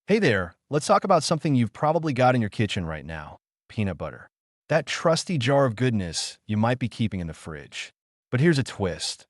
Hey there, let's talk about something you've probably got in your kitchen right now: peanut butter. That trusty jar of goodness you might be keeping in the fridge. But here's a twist.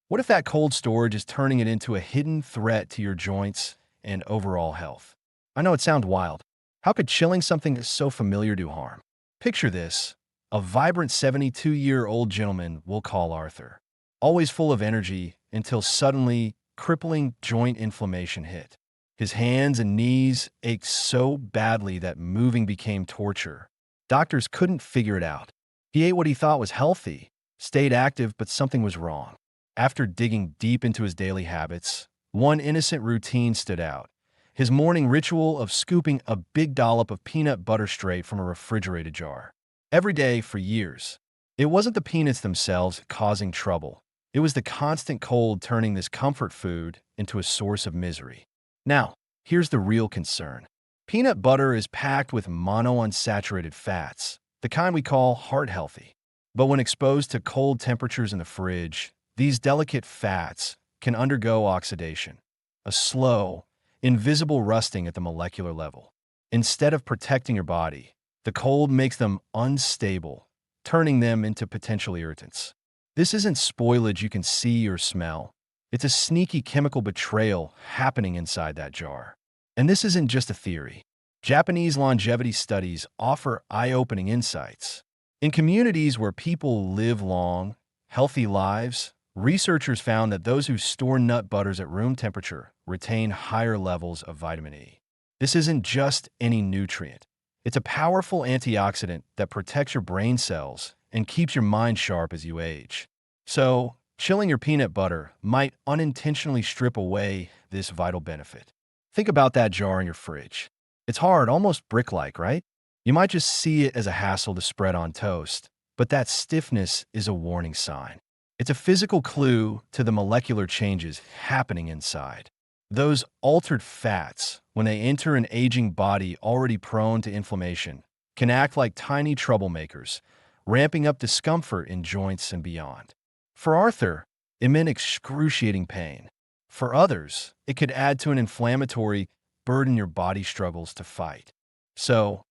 What if that cold storage is turning it into a hidden threat to your joints and overall health? I know it sounds wild. How could chilling something that's so familiar do harm? Picture this: a vibrant 72-year-old gentleman we'll call Arthur, always full of energy until suddenly crippling joint inflammation hit. His hands and knees ached so badly that moving became torture. Doctors couldn't figure it out. He ate what he thought was healthy, stayed active, but something was wrong. After digging deep into his daily habits, one innocent routine stood out: his morning ritual of scooping a big dollop of peanut butter straight from a refrigerated jar. Every day for years. It wasn't the peanuts themselves causing trouble. It was the constant cold turning this comfort food into a source of misery. Now, here's the real concern. Peanut butter is packed with monounsaturated fats, the kind we call heart healthy. But when exposed to cold temperatures in the fridge, these delicate fats can undergo oxidation, a slow, invisible rusting at the molecular level. Instead of protecting your body, the cold makes them unstable, turning them into potential irritants. This isn't spoilage you can see or smell. It's a sneaky chemical betrayal happening inside that jar. And this isn't just a theory. Japanese longevity studies offer eye-opening insights. In communities where people live long, healthy lives, researchers found that those who store nut butters at room temperature retain higher levels of vitamin E. This isn't just any nutrient. It's a powerful antioxidant that protects your brain cells and keeps your mind sharp as you age. So, chilling your peanut butter might unintentionally strip away this vital benefit. Think about that jar in your fridge. It's hard, almost brick-like, right? You might just see it as a hassle to spread on toast, but that stiffness is a warning sign. It's a physical clue to the molecular changes happening inside. Those altered fats, when they enter an aging body already prone to inflammation, can act like tiny troublemakers, ramping up discomfort in joints and beyond. For Arthur, it meant excruciating pain. For others, it could add to an inflammatory burden your body struggles to fight. So,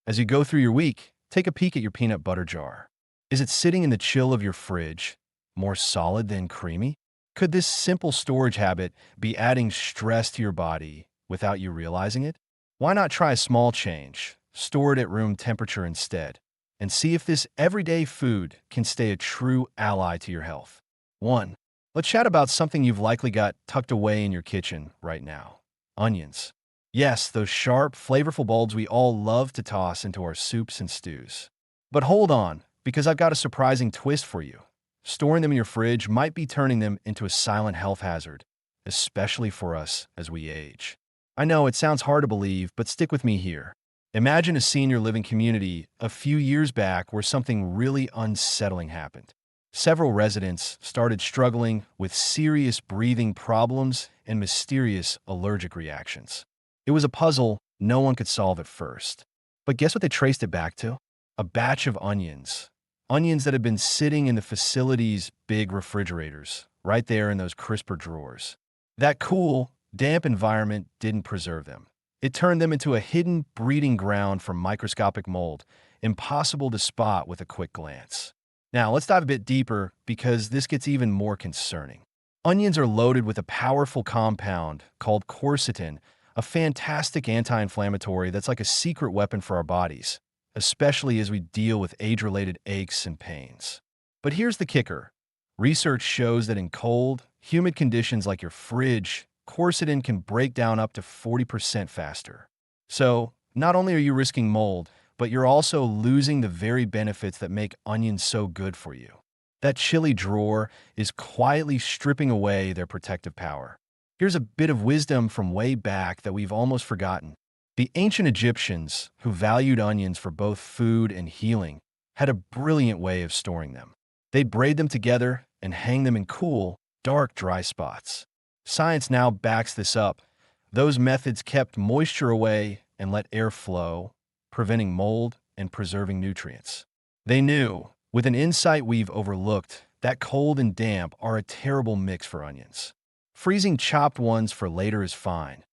as you go through your week, take a peek at your peanut butter jar. Is it sitting in the chill of your fridge, more solid than creamy? Could this simple storage habit be adding stress to your body without you realizing it? Why not try a small change? Store it at room temperature instead, and see if this everyday food can stay a true ally to your health. 1. Let's chat about something you've likely got tucked away in your kitchen right now: onions. Yes, those sharp, flavorful bulbs we all love to toss into our soups and stews. But hold on, because I've got a surprising twist for you. Storing them in your fridge might be turning them into a silent health hazard, especially for us as we age. I know it sounds hard to believe, but stick with me here. Imagine a senior living community a few years back where something really unsettling happened. Several residents started struggling with serious breathing problems and mysterious allergic reactions. It was a puzzle no one could solve at first. But guess what they traced it back to? A batch of onions. Onions that had been sitting in the facility's big refrigerators, right there in those crisper drawers. That cool, damp environment didn't preserve them. It turned them into a hidden breeding ground for microscopic mold, impossible to spot with a quick glance. Now, let's dive a bit deeper because this gets even more concerning. Onions are loaded with a powerful compound called quercetin, a fantastic anti-inflammatory that's like a secret weapon for our bodies, especially as we deal with age-related aches and pains. But here's the kicker. Research shows that in cold, humid conditions like your fridge, quercetin can break down up to 40% faster. So, not only are you risking mold, but you're also losing the very benefits that make onions so good for you. That chilly drawer is quietly stripping away their protective power. Here's a bit of wisdom from way back that we've almost forgotten. The ancient Egyptians, who valued onions for both food and healing, had a brilliant way of storing them. They'd braid them together and hang them in cool, dark, dry spots. Science now backs this up. Those methods kept moisture away and let air flow, preventing mold and preserving nutrients. They knew, with an insight we've overlooked, that cold and damp are a terrible mix for onions. Freezing chopped ones for later is fine,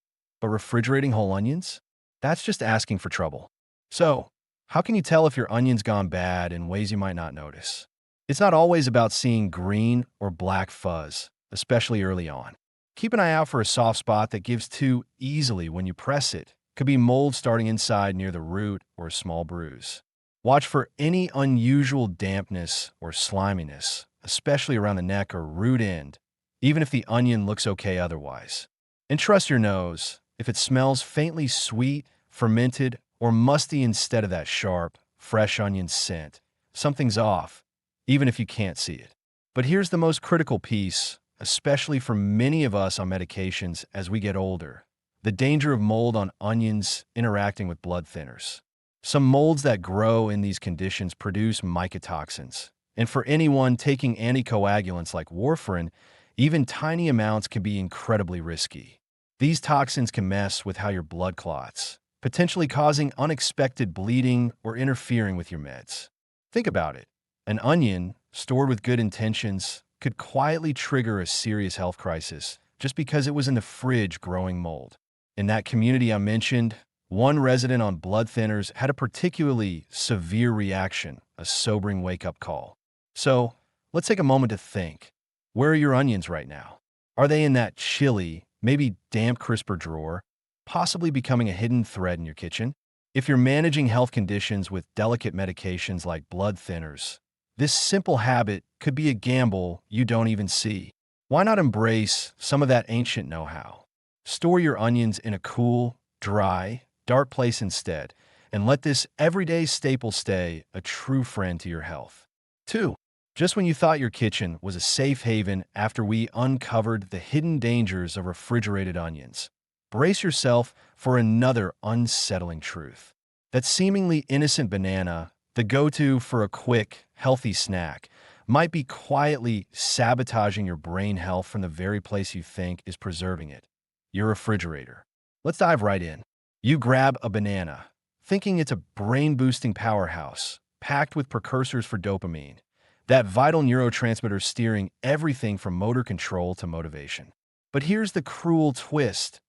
But refrigerating whole onions? That's just asking for trouble. So, how can you tell if your onion's gone bad in ways you might not notice? It's not always about seeing green or black fuzz, especially early on. Keep an eye out for a soft spot that gives too easily when you press it. Could be mold starting inside near the root or a small bruise. Watch for any unusual dampness or sliminess, especially around the neck or root end, even if the onion looks okay otherwise. And trust your nose. If it smells faintly sweet, fermented, or musty instead of that sharp, fresh onion scent, something's off, even if you can't see it. But here's the most critical piece, especially for many of us on medications as we get older: the danger of mold on onions interacting with blood thinners. Some molds that grow in these conditions produce mycotoxins, and for anyone taking anticoagulants like warfarin, even tiny amounts can be incredibly risky. These toxins can mess with how your blood clots, potentially causing unexpected bleeding or interfering with your meds. Think about it. An onion, stored with good intentions, could quietly trigger a serious health crisis just because it was in the fridge growing mold. In that community I mentioned, one resident on blood thinners had a particularly severe reaction, a sobering wake-up call. So, let's take a moment to think. Where are your onions right now? Are they in that chilly, maybe damp crisper drawer, possibly becoming a hidden thread in your kitchen? If you're managing health conditions with delicate medications like blood thinners, this simple habit could be a gamble you don't even see. Why not embrace some of that ancient know-how? Store your onions in a cool, dry, dark place instead, and let this everyday staple stay a true friend to your health. 2. Just when you thought your kitchen was a safe haven after we uncovered the hidden dangers of refrigerated onions, brace yourself for another unsettling truth. That seemingly innocent banana, the go-to for a quick, healthy snack, might be quietly sabotaging your brain health from the very place you think is preserving it: your refrigerator. Let's dive right in. You grab a banana, thinking it's a brain-boosting powerhouse, packed with precursors for dopamine, that vital neurotransmitter steering everything from motor control to motivation. But here's the cruel twist.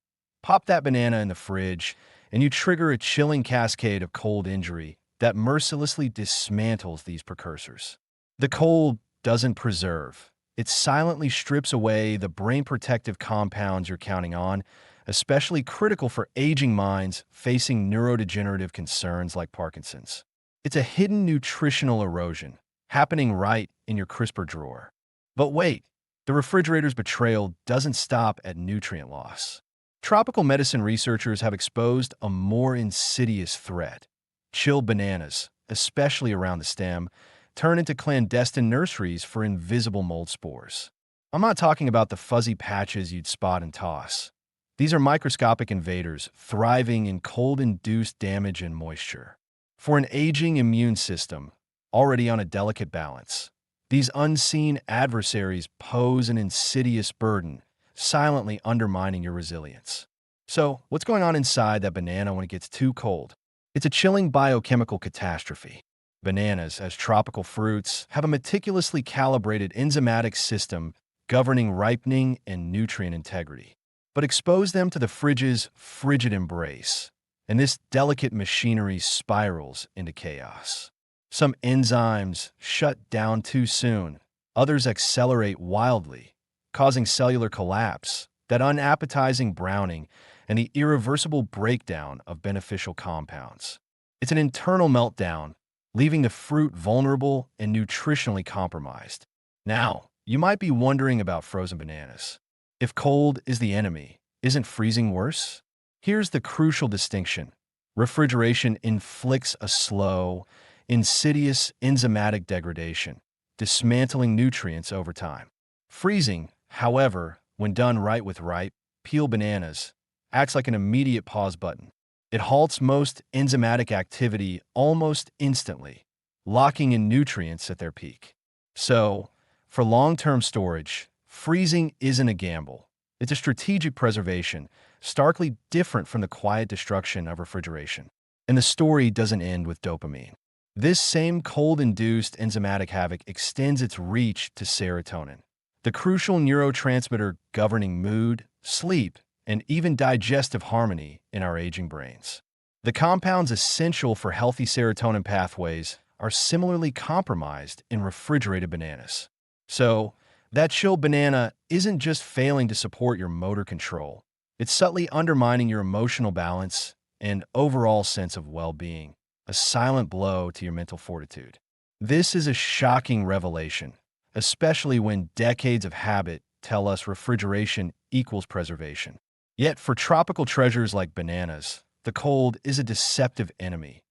Pop that banana in the fridge, and you trigger a chilling cascade of cold injury that mercilessly dismantles these precursors. The cold doesn't preserve. It silently strips away the brain protective compounds you're counting on, especially critical for aging minds facing neurodegenerative concerns like Parkinson's. It's a hidden nutritional erosion happening right in your crisper drawer. But wait, the refrigerator's betrayal doesn't stop at nutrient loss. Tropical medicine researchers have exposed a more insidious threat. Chilled bananas, especially around the stem, turn into clandestine nurseries for invisible mold spores. I'm not talking about the fuzzy patches you'd spot and toss. These are microscopic invaders thriving in cold-induced damage and moisture. For an aging immune system, already on a delicate balance, these unseen adversaries pose an insidious burden, silently undermining your resilience. So, what's going on inside that banana when it gets too cold? It's a chilling biochemical catastrophe. Bananas, as tropical fruits, have a meticulously calibrated enzymatic system governing ripening and nutrient integrity. But expose them to the fridge's frigid embrace, and this delicate machinery spirals into chaos. Some enzymes shut down too soon, others accelerate wildly, causing cellular collapse, that unappetizing browning, and the irreversible breakdown of beneficial compounds. It's an internal meltdown, leaving the fruit vulnerable and nutritionally compromised. Now, you might be wondering about frozen bananas. If cold is the enemy, isn't freezing worse? Here's the crucial distinction. Refrigeration inflicts a slow, insidious enzymatic degradation, dismantling nutrients over time. Freezing, however, when done right with ripe, peel bananas, acts like an immediate pause button. It halts most enzymatic activity almost instantly, locking in nutrients at their peak. So, for long-term storage, freezing isn't a gamble. It's a strategic preservation, starkly different from the quiet destruction of refrigeration. And the story doesn't end with dopamine. This same cold-induced enzymatic havoc extends its reach to serotonin, the crucial neurotransmitter governing mood, sleep, and even digestive harmony in our aging brains. The compounds essential for healthy serotonin pathways are similarly compromised in refrigerated bananas. So, that chilled banana isn't just failing to support your motor control, it's subtly undermining your emotional balance and overall sense of well-being, a silent blow to your mental fortitude. This is a shocking revelation, especially when decades of habit tell us refrigeration equals preservation. Yet for tropical treasures like bananas, the cold is a deceptive enemy,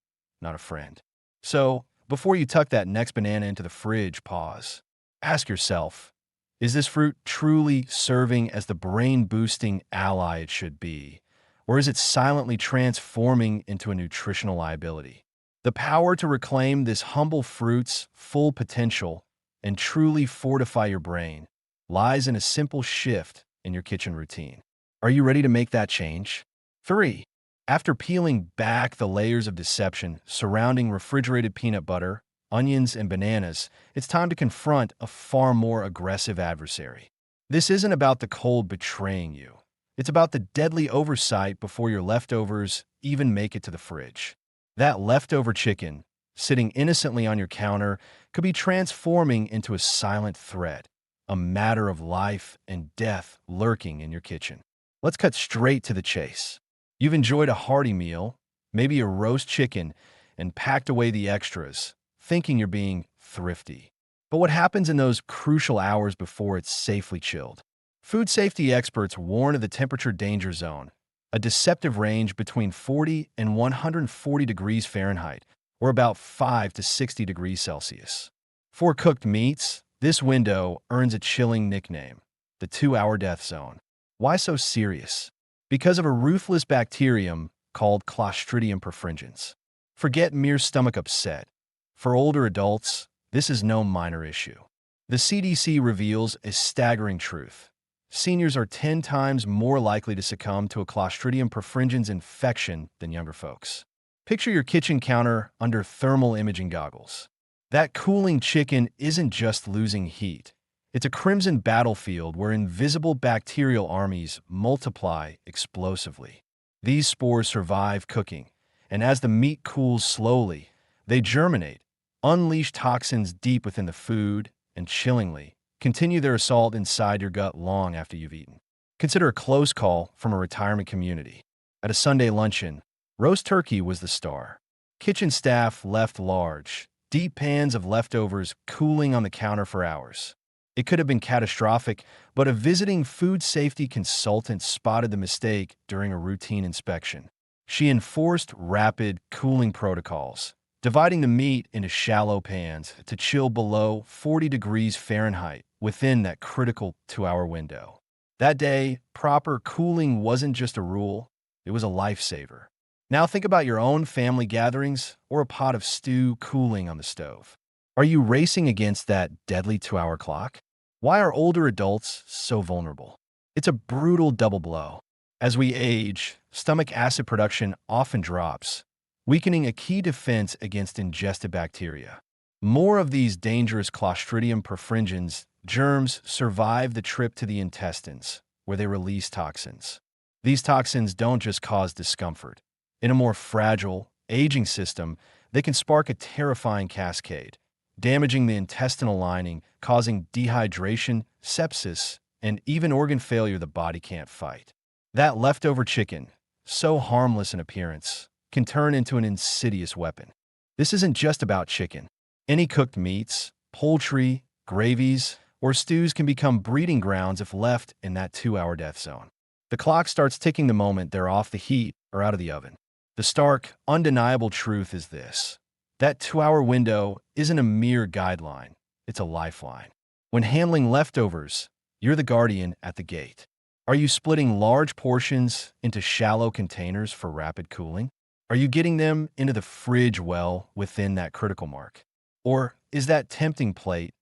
not a friend. So, before you tuck that next banana into the fridge, pause. Ask yourself, is this fruit truly serving as the brain-boosting ally it should be, or is it silently transforming into a nutritional liability? The power to reclaim this humble fruit's full potential and truly fortify your brain lies in a simple shift in your kitchen routine. Are you ready to make that change? 3. After peeling back the layers of deception surrounding refrigerated peanut butter, onions, and bananas, it's time to confront a far more aggressive adversary. This isn't about the cold betraying you. It's about the deadly oversight before your leftovers even make it to the fridge. That leftover chicken, sitting innocently on your counter, could be transforming into a silent threat, a matter of life and death lurking in your kitchen. Let's cut straight to the chase. You've enjoyed a hearty meal, maybe a roast chicken, and packed away the extras, thinking you're being thrifty. But what happens in those crucial hours before it's safely chilled? Food safety experts warn of the temperature danger zone, a deceptive range between 40 and 140 degrees Fahrenheit, or about 5 to 60 degrees Celsius. For cooked meats, this window earns a chilling nickname, the 2-hour death zone. Why so serious? Because of a ruthless bacterium called Clostridium perfringens. Forget mere stomach upset. For older adults, this is no minor issue. The CDC reveals a staggering truth. Seniors are 10 times more likely to succumb to a Clostridium perfringens infection than younger folks. Picture your kitchen counter under thermal imaging goggles. That cooling chicken isn't just losing heat. It's a crimson battlefield where invisible bacterial armies multiply explosively. These spores survive cooking, and as the meat cools slowly, they germinate, unleash toxins deep within the food, and chillingly, continue their assault inside your gut long after you've eaten. Consider a close call from a retirement community. At a Sunday luncheon, roast turkey was the star. Kitchen staff left large, deep pans of leftovers cooling on the counter for hours. It could have been catastrophic, but a visiting food safety consultant spotted the mistake during a routine inspection. She enforced rapid cooling protocols, dividing the meat into shallow pans to chill below 40 degrees Fahrenheit within that critical 2-hour window. That day, proper cooling wasn't just a rule, it was a lifesaver. Now think about your own family gatherings or a pot of stew cooling on the stove. Are you racing against that deadly 2-hour clock? Why are older adults so vulnerable? It's a brutal double blow. As we age, stomach acid production often drops, weakening a key defense against ingested bacteria. More of these dangerous Clostridium perfringens germs survive the trip to the intestines, where they release toxins. These toxins don't just cause discomfort. In a more fragile, aging system, they can spark a terrifying cascade, damaging the intestinal lining, causing dehydration, sepsis, and even organ failure the body can't fight. That leftover chicken, so harmless in appearance, can turn into an insidious weapon. This isn't just about chicken. Any cooked meats, poultry, gravies, or stews can become breeding grounds if left in that 2-hour death zone. The clock starts ticking the moment they're off the heat or out of the oven. The stark, undeniable truth is this. That 2-hour window isn't a mere guideline, it's a lifeline. When handling leftovers, you're the guardian at the gate. Are you splitting large portions into shallow containers for rapid cooling? Are you getting them into the fridge well within that critical mark? Or is that tempting plate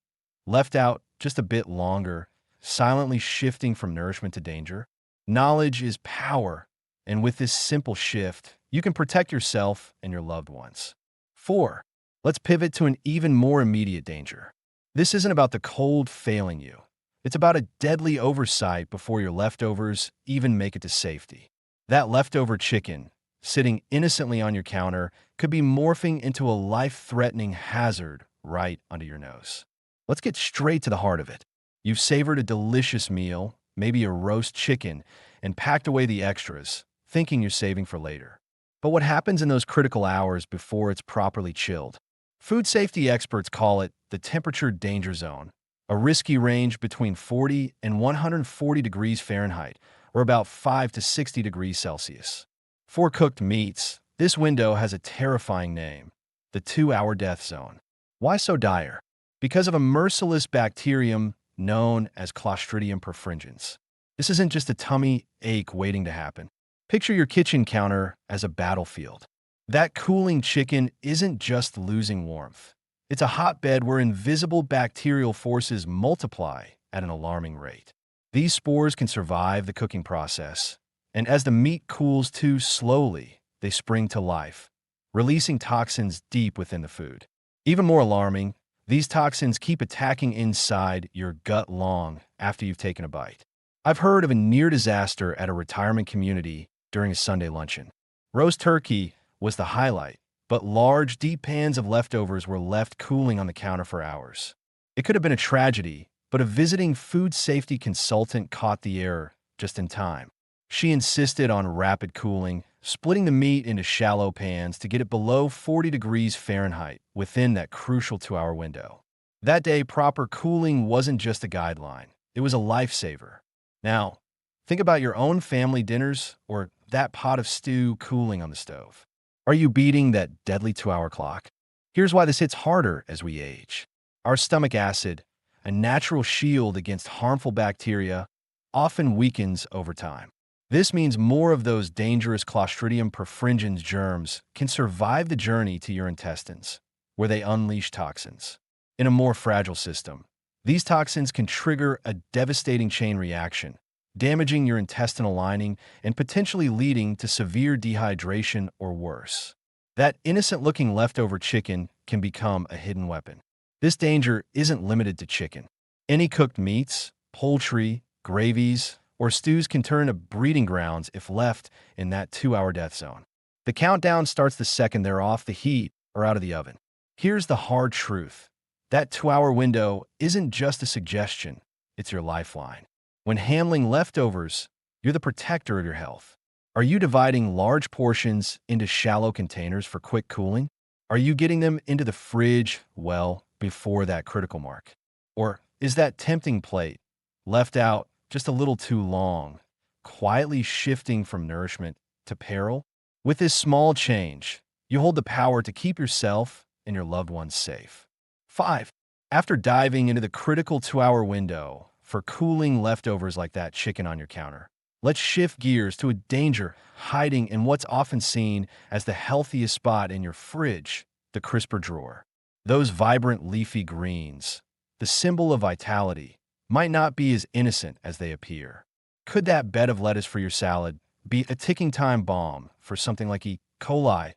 left out just a bit longer, silently shifting from nourishment to danger? Knowledge is power, and with this simple shift, you can protect yourself and your loved ones. 4. Let's pivot to an even more immediate danger. This isn't about the cold failing you. It's about a deadly oversight before your leftovers even make it to safety. That leftover chicken, sitting innocently on your counter, could be morphing into a life-threatening hazard right under your nose. Let's get straight to the heart of it. You've savored a delicious meal, maybe a roast chicken, and packed away the extras, thinking you're saving for later. But what happens in those critical hours before it's properly chilled? Food safety experts call it the temperature danger zone, a risky range between 40 and 140 degrees Fahrenheit, or about 5 to 60 degrees Celsius. For cooked meats, this window has a terrifying name, the 2-hour death zone. Why so dire? Because of a merciless bacterium known as Clostridium perfringens. This isn't just a tummy ache waiting to happen. Picture your kitchen counter as a battlefield. That cooling chicken isn't just losing warmth. It's a hotbed where invisible bacterial forces multiply at an alarming rate. These spores can survive the cooking process, and as the meat cools too slowly, they spring to life, releasing toxins deep within the food. Even more alarming, these toxins keep attacking inside your gut long after you've taken a bite. I've heard of a near disaster at a retirement community during a Sunday luncheon. Roast turkey was the highlight, but large, deep pans of leftovers were left cooling on the counter for hours. It could have been a tragedy, but a visiting food safety consultant caught the error just in time. She insisted on rapid cooling, splitting the meat into shallow pans to get it below 40 degrees Fahrenheit within that crucial 2-hour window. That day, proper cooling wasn't just a guideline, it was a lifesaver. Now, think about your own family dinners or that pot of stew cooling on the stove. Are you beating that deadly 2-hour clock? Here's why this hits harder as we age. Our stomach acid, a natural shield against harmful bacteria, often weakens over time. This means more of those dangerous Clostridium perfringens germs can survive the journey to your intestines, where they unleash toxins. In a more fragile system, these toxins can trigger a devastating chain reaction, damaging your intestinal lining and potentially leading to severe dehydration or worse. That innocent-looking leftover chicken can become a hidden weapon. This danger isn't limited to chicken. Any cooked meats, poultry, gravies, or stews can turn to breeding grounds if left in that 2-hour death zone. The countdown starts the second they're off the heat or out of the oven. Here's the hard truth. That 2-hour window isn't just a suggestion, it's your lifeline. When handling leftovers, you're the protector of your health. Are you dividing large portions into shallow containers for quick cooling? Are you getting them into the fridge, well, before that critical mark? Or is that tempting plate left out just a little too long, quietly shifting from nourishment to peril? With this small change, you hold the power to keep yourself and your loved ones safe. 5. After diving into the critical 2-hour window for cooling leftovers like that chicken on your counter, let's shift gears to a danger hiding in what's often seen as the healthiest spot in your fridge, the crisper drawer. Those vibrant leafy greens, the symbol of vitality, might not be as innocent as they appear. Could that bed of lettuce for your salad be a ticking time bomb for something like E. coli,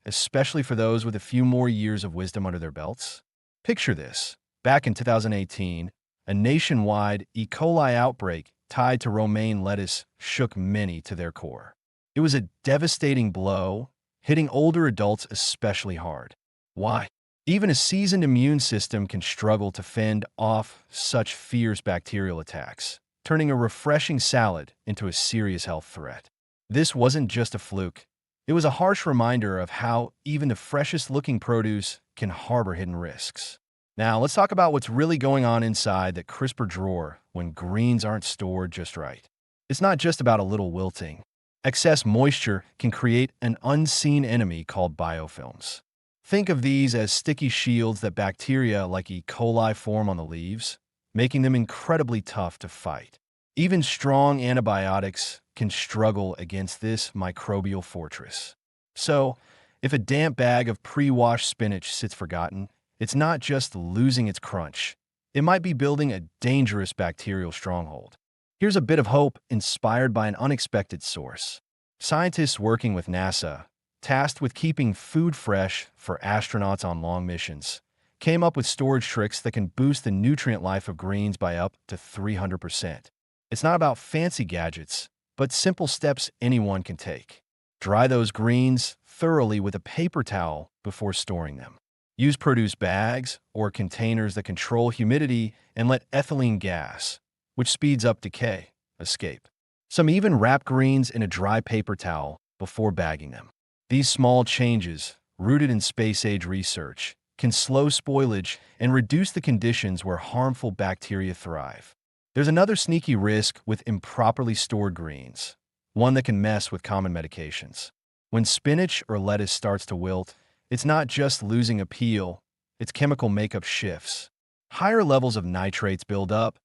especially for those with a few more years of wisdom under their belts? Picture this. Back in 2018, a nationwide E. coli outbreak tied to romaine lettuce shook many to their core. It was a devastating blow, hitting older adults especially hard. Why? Even a seasoned immune system can struggle to fend off such fierce bacterial attacks, turning a refreshing salad into a serious health threat. This wasn't just a fluke. It was a harsh reminder of how even the freshest-looking produce can harbor hidden risks. Now, let's talk about what's really going on inside that crisper drawer when greens aren't stored just right. It's not just about a little wilting. Excess moisture can create an unseen enemy called biofilms. Think of these as sticky shields that bacteria like E. coli form on the leaves, making them incredibly tough to fight. Even strong antibiotics can struggle against this microbial fortress. So, if a damp bag of pre-washed spinach sits forgotten, it's not just losing its crunch. It might be building a dangerous bacterial stronghold. Here's a bit of hope inspired by an unexpected source. Scientists working with NASA, tasked with keeping food fresh for astronauts on long missions, came up with storage tricks that can boost the nutrient life of greens by up to 300%. It's not about fancy gadgets, but simple steps anyone can take. Dry those greens thoroughly with a paper towel before storing them. Use produce bags or containers that control humidity and let ethylene gas, which speeds up decay, escape. Some even wrap greens in a dry paper towel before bagging them. These small changes, rooted in space-age research, can slow spoilage and reduce the conditions where harmful bacteria thrive. There's another sneaky risk with improperly stored greens, one that can mess with common medications. When spinach or lettuce starts to wilt, it's not just losing a peel, its chemical makeup shifts. Higher levels of nitrates build up,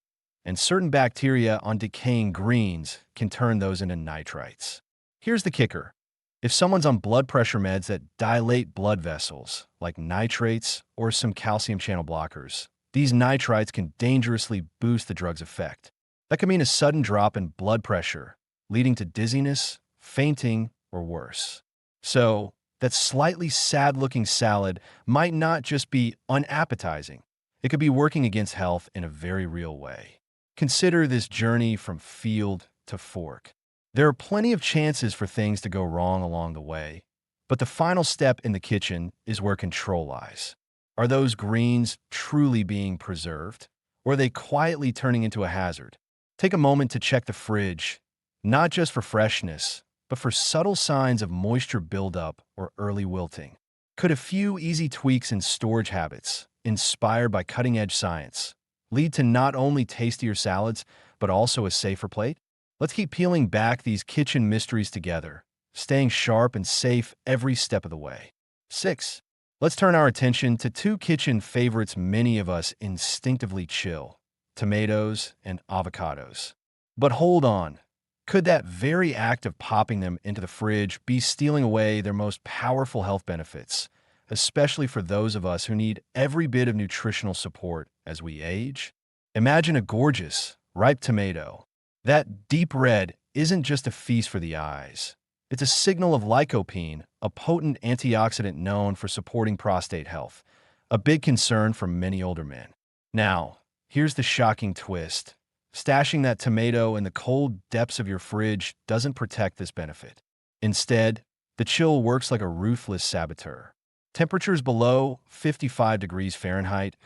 and certain bacteria on decaying greens can turn those into nitrites. Here's the kicker. If someone's on blood pressure meds that dilate blood vessels, like nitrates or some calcium channel blockers, these nitrites can dangerously boost the drug's effect. That can mean a sudden drop in blood pressure, leading to dizziness, fainting, or worse. So, that slightly sad-looking salad might not just be unappetizing. It could be working against health in a very real way. Consider this journey from field to fork. There are plenty of chances for things to go wrong along the way, but the final step in the kitchen is where control lies. Are those greens truly being preserved, or are they quietly turning into a hazard? Take a moment to check the fridge, not just for freshness, but for subtle signs of moisture buildup or early wilting. Could a few easy tweaks in storage habits, inspired by cutting-edge science, lead to not only tastier salads, but also a safer plate? Let's keep peeling back these kitchen mysteries together, staying sharp and safe every step of the way. 6. Let's turn our attention to two kitchen favorites many of us instinctively chill: tomatoes and avocados. But hold on. Could that very act of popping them into the fridge be stealing away their most powerful health benefits, especially for those of us who need every bit of nutritional support as we age? Imagine a gorgeous, ripe tomato. That deep red isn't just a feast for the eyes. It's a signal of lycopene, a potent antioxidant known for supporting prostate health, a big concern for many older men. Now, here's the shocking twist. Stashing that tomato in the cold depths of your fridge doesn't protect this benefit. Instead, the chill works like a ruthless saboteur. Temperatures below 55 degrees Fahrenheit,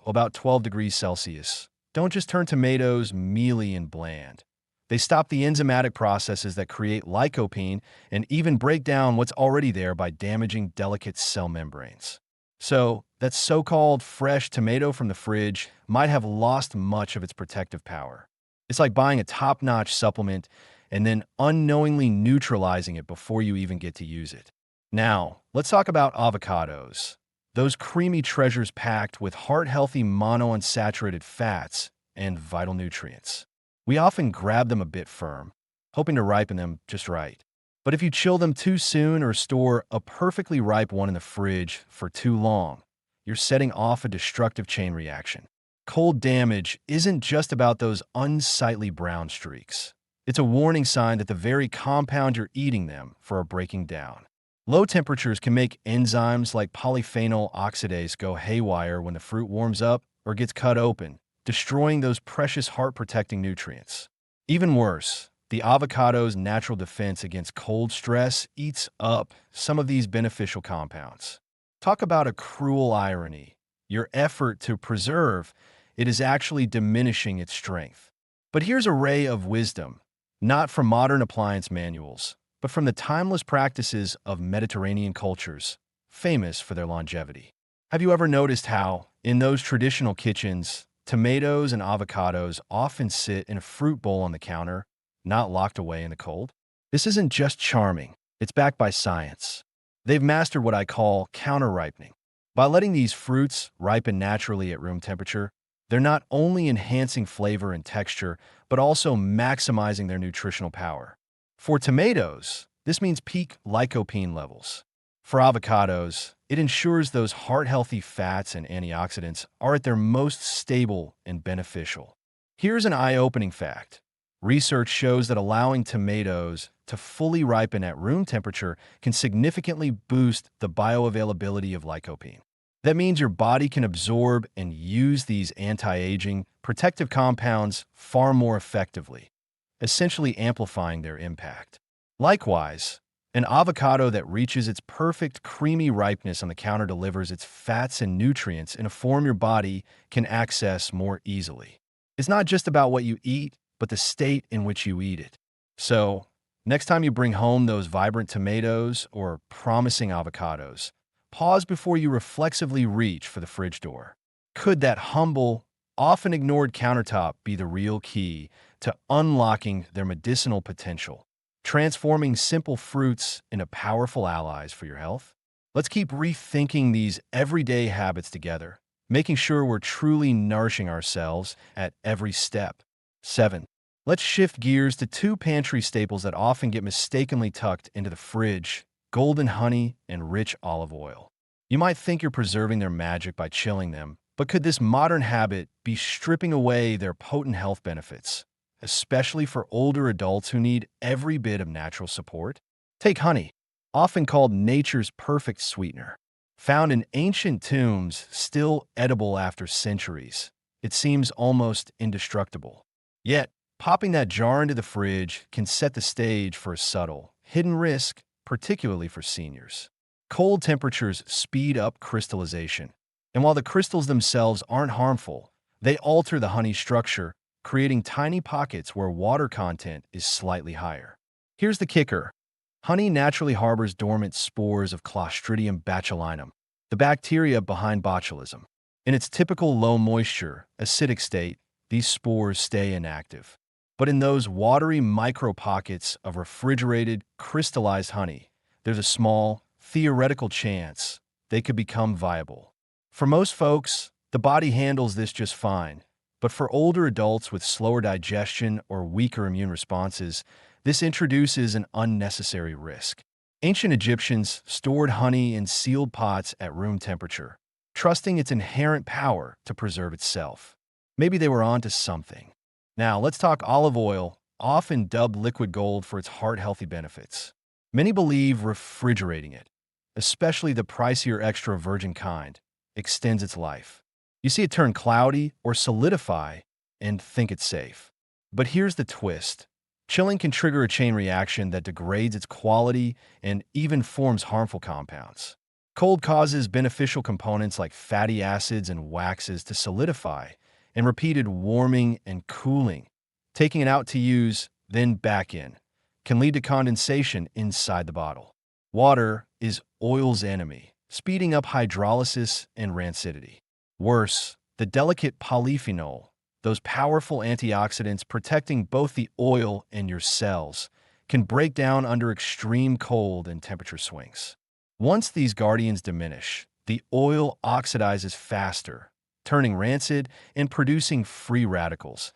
about 12 degrees Celsius, don't just turn tomatoes mealy and bland. They stop the enzymatic processes that create lycopene and even break down what's already there by damaging delicate cell membranes. So, that so-called fresh tomato from the fridge might have lost much of its protective power. It's like buying a top-notch supplement and then unknowingly neutralizing it before you even get to use it. Now, let's talk about avocados. Those creamy treasures packed with heart-healthy monounsaturated fats and vital nutrients. We often grab them a bit firm, hoping to ripen them just right. But if you chill them too soon or store a perfectly ripe one in the fridge for too long, you're setting off a destructive chain reaction. Cold damage isn't just about those unsightly brown streaks. It's a warning sign that the very compound you're eating them for are breaking down. Low temperatures can make enzymes like polyphenol oxidase go haywire when the fruit warms up or gets cut open, destroying those precious heart-protecting nutrients. Even worse, the avocado's natural defense against cold stress eats up some of these beneficial compounds. Talk about a cruel irony. Your effort to preserve it is actually diminishing its strength. But here's a ray of wisdom, not from modern appliance manuals, but from the timeless practices of Mediterranean cultures, famous for their longevity. Have you ever noticed how, in those traditional kitchens, tomatoes and avocados often sit in a fruit bowl on the counter, not locked away in the cold? This isn't just charming, it's backed by science. They've mastered what I call counter-ripening. By letting these fruits ripen naturally at room temperature, they're not only enhancing flavor and texture, but also maximizing their nutritional power. For tomatoes, this means peak lycopene levels. For avocados, it ensures those heart-healthy fats and antioxidants are at their most stable and beneficial. Here's an eye-opening fact. Research shows that allowing tomatoes to fully ripen at room temperature can significantly boost the bioavailability of lycopene. That means your body can absorb and use these anti-aging protective compounds far more effectively, essentially amplifying their impact. Likewise, an avocado that reaches its perfect creamy ripeness on the counter delivers its fats and nutrients in a form your body can access more easily. It's not just about what you eat, but the state in which you eat it. So, next time you bring home those vibrant tomatoes or promising avocados, pause before you reflexively reach for the fridge door. Could that humble, often ignored countertop be the real key to unlocking their medicinal potential, transforming simple fruits into powerful allies for your health? Let's keep rethinking these everyday habits together, making sure we're truly nourishing ourselves at every step. 7. Let's shift gears to two pantry staples that often get mistakenly tucked into the fridge: golden honey and rich olive oil. You might think you're preserving their magic by chilling them, but could this modern habit be stripping away their potent health benefits, especially for older adults who need every bit of natural support? Take honey, often called nature's perfect sweetener. Found in ancient tombs, still edible after centuries, it seems almost indestructible. Yet, popping that jar into the fridge can set the stage for a subtle, hidden risk, particularly for seniors. Cold temperatures speed up crystallization, and while the crystals themselves aren't harmful, they alter the honey structure, creating tiny pockets where water content is slightly higher. Here's the kicker. Honey naturally harbors dormant spores of Clostridium botulinum, the bacteria behind botulism. In its typical low moisture, acidic state, these spores stay inactive. But in those watery micro-pockets of refrigerated, crystallized honey, there's a small, theoretical chance they could become viable. For most folks, the body handles this just fine, but for older adults with slower digestion or weaker immune responses, this introduces an unnecessary risk. Ancient Egyptians stored honey in sealed pots at room temperature, trusting its inherent power to preserve itself. Maybe they were onto something. Now, let's talk olive oil, often dubbed liquid gold for its heart-healthy benefits. Many believe refrigerating it, especially the pricier extra virgin kind, extends its life. You see it turn cloudy or solidify and think it's safe. But here's the twist. Chilling can trigger a chain reaction that degrades its quality and even forms harmful compounds. Cold causes beneficial components like fatty acids and waxes to solidify, and repeated warming and cooling, taking it out to use, then back in, can lead to condensation inside the bottle. Water is oil's enemy, speeding up hydrolysis and rancidity. Worse, the delicate polyphenol, those powerful antioxidants protecting both the oil and your cells, can break down under extreme cold and temperature swings. Once these guardians diminish, the oil oxidizes faster, turning rancid and producing free radicals,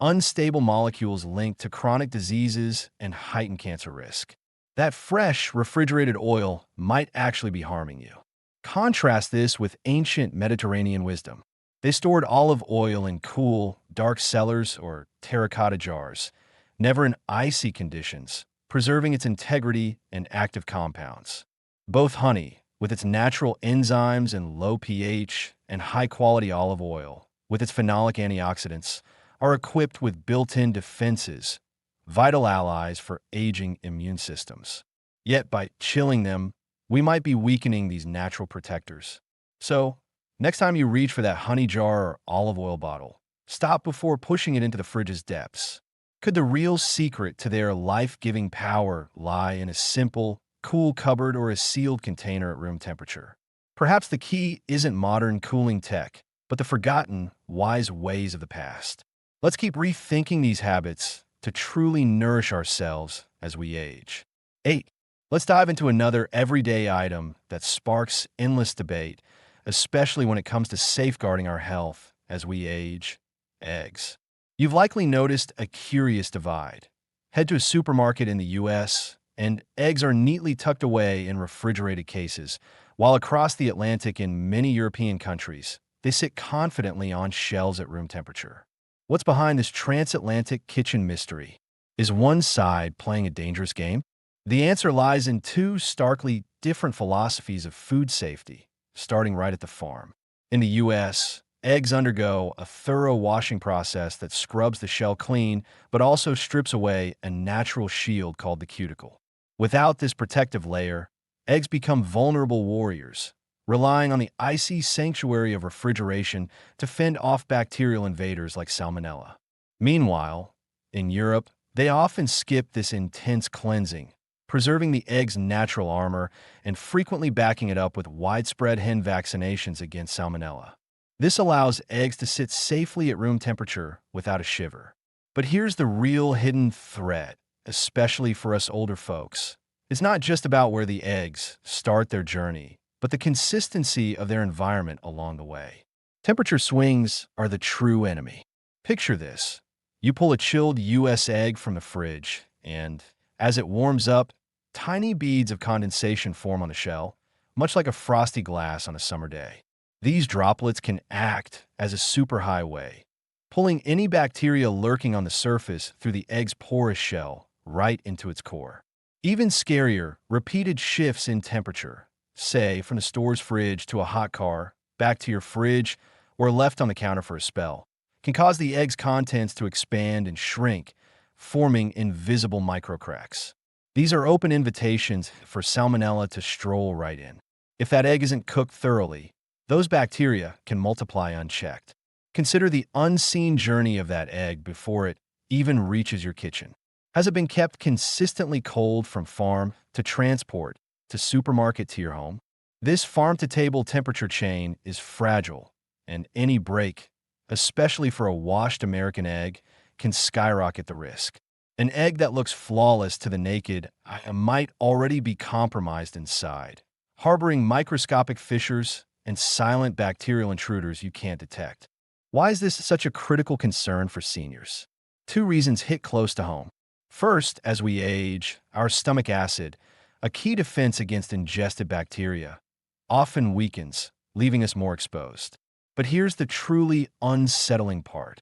unstable molecules linked to chronic diseases and heightened cancer risk. That fresh, refrigerated oil might actually be harming you. Contrast this with ancient Mediterranean wisdom. They stored olive oil in cool, dark cellars or terracotta jars, never in icy conditions, preserving its integrity and active compounds. Both honey, with its natural enzymes and low pH, and high-quality olive oil, with its phenolic antioxidants, are equipped with built-in defenses, vital allies for aging immune systems. Yet by chilling them, we might be weakening these natural protectors. So, next time you reach for that honey jar or olive oil bottle, stop before pushing it into the fridge's depths. Could the real secret to their life-giving power lie in a simple, cool cupboard or a sealed container at room temperature? Perhaps the key isn't modern cooling tech, but the forgotten, wise ways of the past. Let's keep rethinking these habits to truly nourish ourselves as we age. 8. Let's dive into another everyday item that sparks endless debate, especially when it comes to safeguarding our health as we age: eggs. You've likely noticed a curious divide. Head to a supermarket in the US, and eggs are neatly tucked away in refrigerated cases, while across the Atlantic in many European countries, they sit confidently on shelves at room temperature. What's behind this transatlantic kitchen mystery? Is one side playing a dangerous game? The answer lies in two starkly different philosophies of food safety, starting right at the farm. In the US, eggs undergo a thorough washing process that scrubs the shell clean, but also strips away a natural shield called the cuticle. Without this protective layer, eggs become vulnerable warriors, relying on the icy sanctuary of refrigeration to fend off bacterial invaders like salmonella. Meanwhile, in Europe, they often skip this intense cleansing, preserving the egg's natural armor and frequently backing it up with widespread hen vaccinations against salmonella. This allows eggs to sit safely at room temperature without a shiver. But here's the real hidden threat, especially for us older folks. It's not just about where the eggs start their journey, but the consistency of their environment along the way. Temperature swings are the true enemy. Picture this. You pull a chilled US egg from the fridge, and as it warms up, tiny beads of condensation form on the shell, much like a frosty glass on a summer day. These droplets can act as a superhighway, pulling any bacteria lurking on the surface through the egg's porous shell right into its core. Even scarier, repeated shifts in temperature, say from the store's fridge to a hot car, back to your fridge, or left on the counter for a spell, can cause the egg's contents to expand and shrink, forming invisible microcracks. These are open invitations for salmonella to stroll right in. If that egg isn't cooked thoroughly, those bacteria can multiply unchecked. Consider the unseen journey of that egg before it even reaches your kitchen. Has it been kept consistently cold from farm to transport to supermarket to your home? This farm-to-table temperature chain is fragile, and any break, especially for a washed American egg, can skyrocket the risk. An egg that looks flawless to the naked eye might already be compromised inside, harboring microscopic fissures and silent bacterial intruders you can't detect. Why is this such a critical concern for seniors? Two reasons hit close to home. First, as we age, our stomach acid, a key defense against ingested bacteria, often weakens, leaving us more exposed. But here's the truly unsettling part.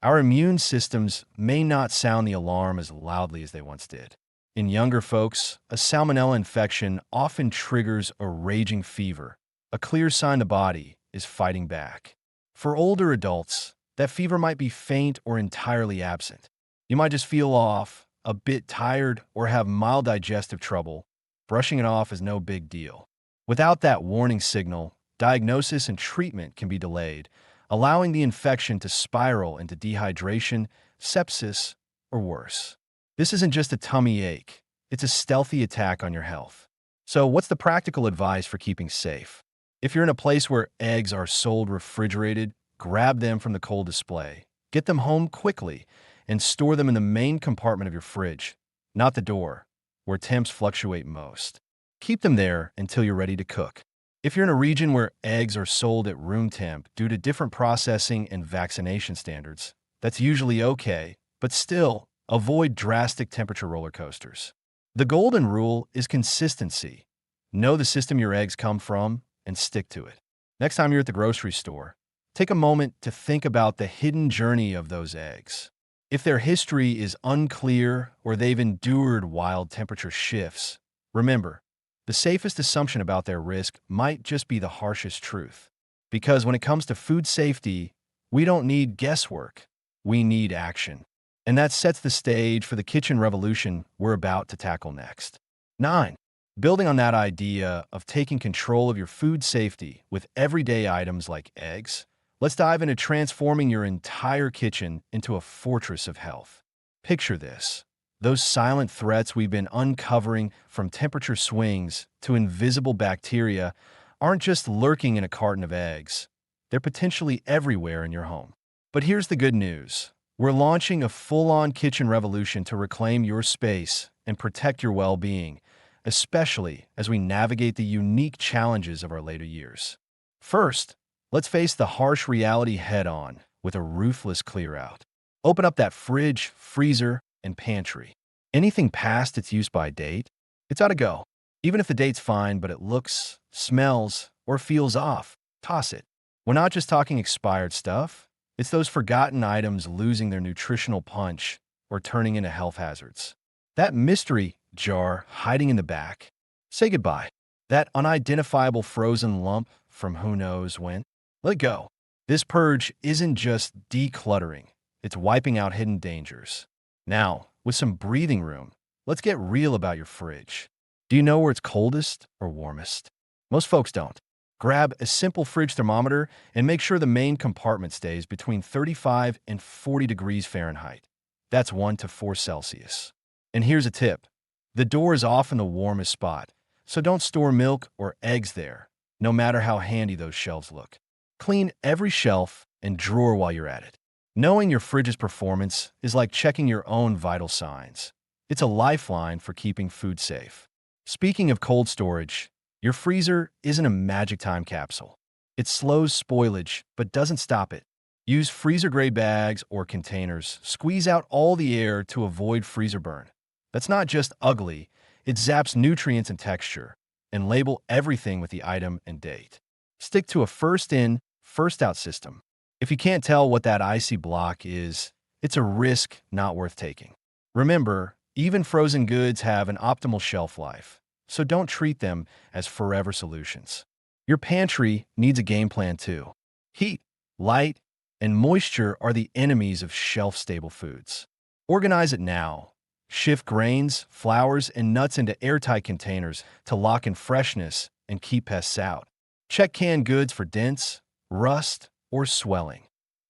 Our immune systems may not sound the alarm as loudly as they once did. In younger folks, a salmonella infection often triggers a raging fever, a clear sign the body is fighting back. For older adults, that fever might be faint or entirely absent. You might just feel off, a bit tired, or have mild digestive trouble. Brushing it off is no big deal. Without that warning signal, diagnosis and treatment can be delayed, allowing the infection to spiral into dehydration, sepsis, or worse. This isn't just a tummy ache. It's a stealthy attack on your health. So what's the practical advice for keeping safe? If you're in a place where eggs are sold refrigerated, grab them from the cold display. Get them home quickly and store them in the main compartment of your fridge, not the door, where temps fluctuate most. Keep them there until you're ready to cook. If you're in a region where eggs are sold at room temp due to different processing and vaccination standards, that's usually okay, but still, avoid drastic temperature roller coasters. The golden rule is consistency. Know the system your eggs come from and stick to it. Next time you're at the grocery store, take a moment to think about the hidden journey of those eggs. If their history is unclear or they've endured wild temperature shifts, remember, the safest assumption about their risk might just be the harshest truth. Because when it comes to food safety, we don't need guesswork. We need action. And that sets the stage for the kitchen revolution we're about to tackle next. 9. Building on that idea of taking control of your food safety with everyday items like eggs, let's dive into transforming your entire kitchen into a fortress of health. Picture this. Those silent threats we've been uncovering, from temperature swings to invisible bacteria, aren't just lurking in a carton of eggs. They're potentially everywhere in your home. But here's the good news. We're launching a full-on kitchen revolution to reclaim your space and protect your well-being, especially as we navigate the unique challenges of our later years. First, let's face the harsh reality head-on with a ruthless clear-out. Open up that fridge, freezer, and pantry. Anything past its use-by date, it's ought to go. Even if the date's fine, but it looks, smells, or feels off, toss it. We're not just talking expired stuff. It's those forgotten items losing their nutritional punch or turning into health hazards. That mystery jar hiding in the back, say goodbye. That unidentifiable frozen lump from who knows when. Let go. This purge isn't just decluttering, it's wiping out hidden dangers. Now, with some breathing room, let's get real about your fridge. Do you know where it's coldest or warmest? Most folks don't. Grab a simple fridge thermometer and make sure the main compartment stays between 35 and 40 degrees Fahrenheit. That's 1 to 4 Celsius. And here's a tip. The door is often the warmest spot, so don't store milk or eggs there, no matter how handy those shelves look. Clean every shelf and drawer while you're at it. Knowing your fridge's performance is like checking your own vital signs. It's a lifeline for keeping food safe. Speaking of cold storage, your freezer isn't a magic time capsule. It slows spoilage, but doesn't stop it. Use freezer-grade bags or containers. Squeeze out all the air to avoid freezer burn. That's not just ugly, it zaps nutrients and texture. And label everything with the item and date. Stick to a first-in, first-out system. If you can't tell what that icy block is, it's a risk not worth taking. Remember, even frozen goods have an optimal shelf life, so don't treat them as forever solutions. Your pantry needs a game plan too. Heat, light, and moisture are the enemies of shelf-stable foods. Organize it now. Shift grains, flours, and nuts into airtight containers to lock in freshness and keep pests out. Check canned goods for dents, rust, or swelling.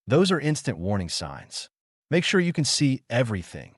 Those are instant warning signs. Make sure you can see everything.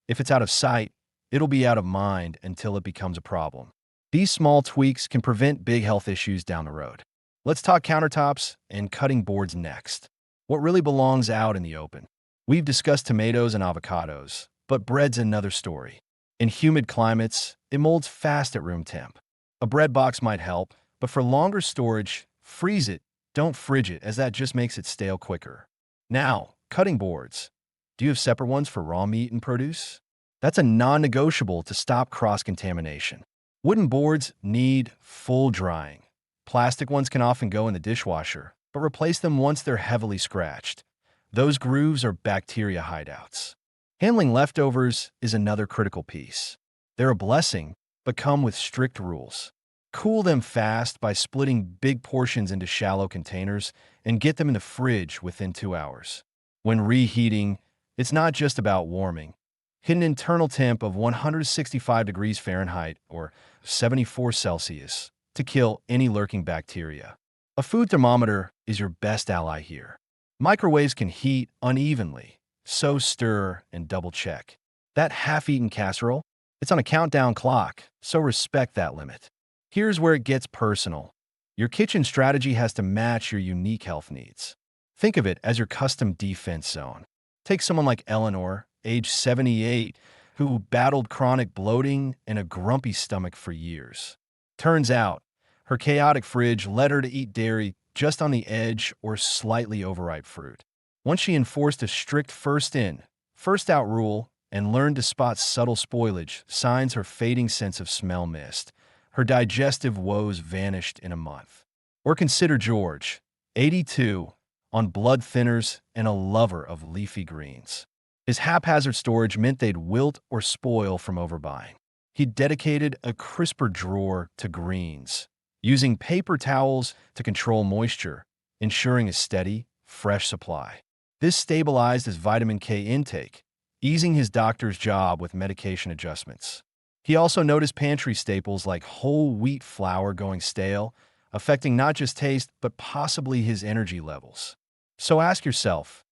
If it's out of sight, it'll be out of mind until it becomes a problem. These small tweaks can prevent big health issues down the road. Let's talk countertops and cutting boards next. What really belongs out in the open? We've discussed tomatoes and avocados, but bread's another story. In humid climates, it molds fast at room temp. A bread box might help, but for longer storage, freeze it. Don't fridge it, as that just makes it stale quicker. Now, cutting boards. Do you have separate ones for raw meat and produce? That's a non-negotiable to stop cross-contamination. Wooden boards need full drying. Plastic ones can often go in the dishwasher, but replace them once they're heavily scratched. Those grooves are bacteria hideouts. Handling leftovers is another critical piece. They're a blessing, but come with strict rules. Cool them fast by splitting big portions into shallow containers and get them in the fridge within 2 hours. When reheating, it's not just about warming. Hit an internal temp of 165 degrees Fahrenheit or 74 Celsius to kill any lurking bacteria. A food thermometer is your best ally here. Microwaves can heat unevenly, so stir and double-check. That half-eaten casserole? It's on a countdown clock, so respect that limit. Here's where it gets personal. Your kitchen strategy has to match your unique health needs. Think of it as your custom defense zone. Take someone like Eleanor, age 78, who battled chronic bloating and a grumpy stomach for years. Turns out, her chaotic fridge led her to eat dairy just on the edge or slightly overripe fruit. Once she enforced a strict first-in, first-out rule and learned to spot subtle spoilage, signs her fading sense of smell missed, her digestive woes vanished in a month. Or consider George, 82, on blood thinners and a lover of leafy greens. His haphazard storage meant they'd wilt or spoil from overbuying. He dedicated a crisper drawer to greens, using paper towels to control moisture, ensuring a steady, fresh supply. This stabilized his vitamin K intake, easing his doctor's job with medication adjustments. He also noticed pantry staples like whole wheat flour going stale, affecting not just taste, but possibly his energy levels. So ask yourself,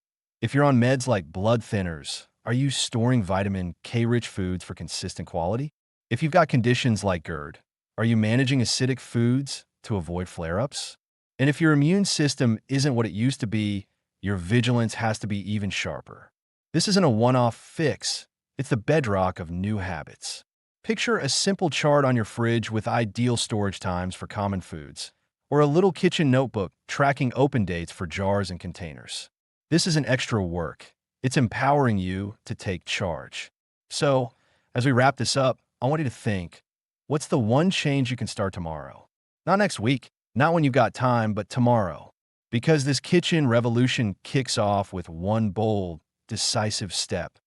if you're on meds like blood thinners, are you storing vitamin K-rich foods for consistent quality? If you've got conditions like GERD, are you managing acidic foods to avoid flare-ups? And if your immune system isn't what it used to be, your vigilance has to be even sharper. This isn't a one-off fix. It's the bedrock of new habits. Picture a simple chart on your fridge with ideal storage times for common foods, or a little kitchen notebook tracking open dates for jars and containers. This isn't extra work. It's empowering you to take charge. So, as we wrap this up, I want you to think, what's the one change you can start tomorrow? Not next week, not when you've got time, but tomorrow. Because this kitchen revolution kicks off with one bold, decisive step.